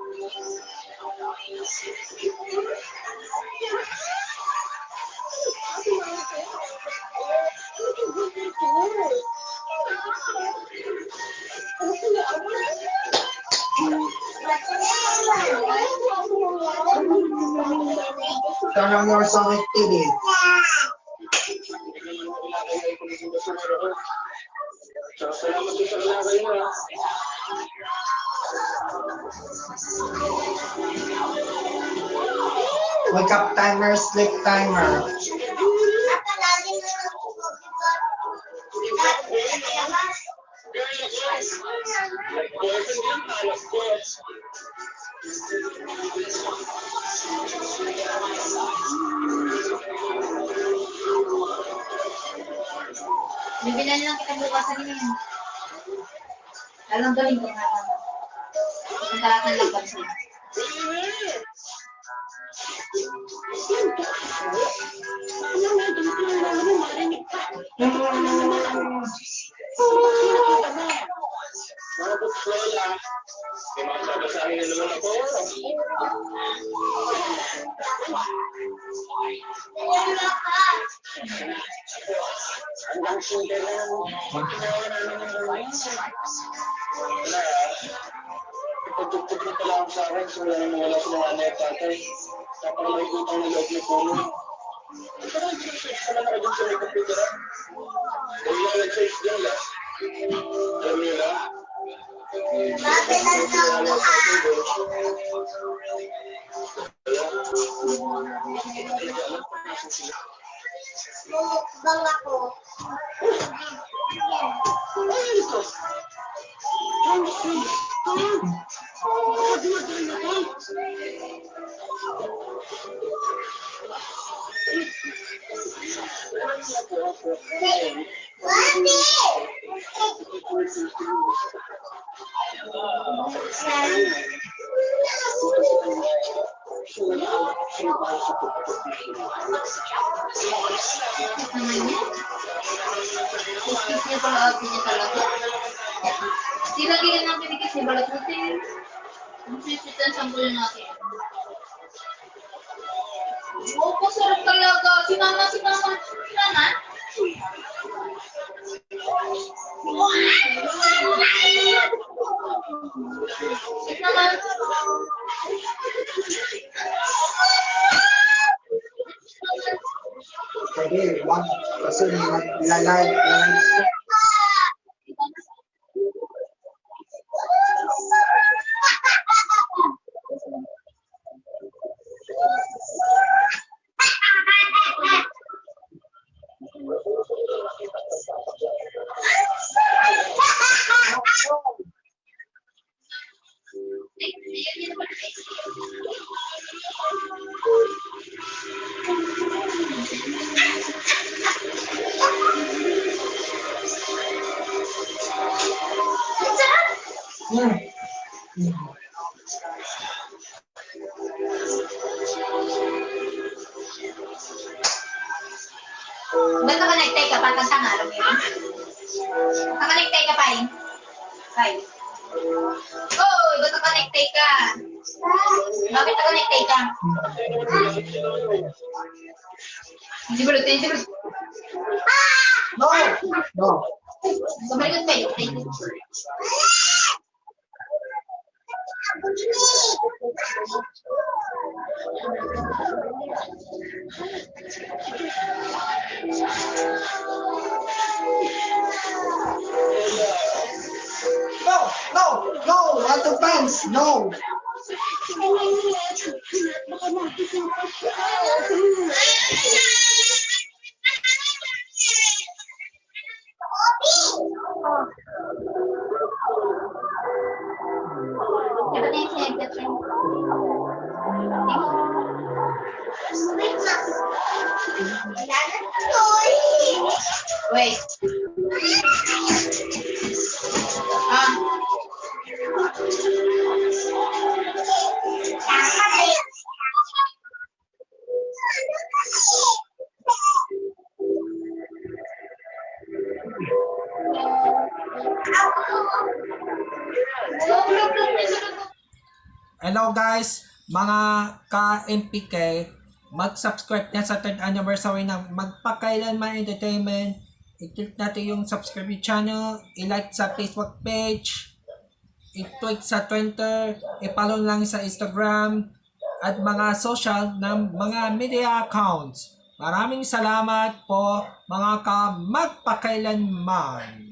Turn on your Sonic TV. Wake up timer, sleep timer. Bibilan lang kita bukasan niya. Alam galing ko nga lang. Ang talatan lang pa siya. Pagtugtog na pala ako sa akin, so wala nang wala sa mga nanay at tatay. Napakalaki utang na loob ni Puno. Ito na, nag-search ka na nakadun sa may computer. Kung lang nag-search dyan lang. Alam niyo na? Bakit ang tawag Mukbang ako. Niya pala niya talaga. Silagi na natin dikit si balat natin. Sisitan sampul natin. Opo, sarap talaga. Sinama. Sinama. Pwede, wag. Kasi naglalay. Ba't naka-necktie ka? Patang tanga, alam mo yun? Naka-necktie ka pa eh. Bye. Oh, ba't naka-necktie ka? Bakit naka-necktie ka? Hindi ba lutin? No. Bumalik ka tayo. No, advance, no. Wait. Hello guys, mga ka-MPK, mag-subscribe na sa 3rd anniversary ng Magpakailanman Entertainment. I-click natin yung subscribe channel, i-like sa Facebook page, i-tweet sa Twitter, i-follow lang sa Instagram, at mga social ng mga media accounts. Maraming salamat po mga ka-magpakailanman.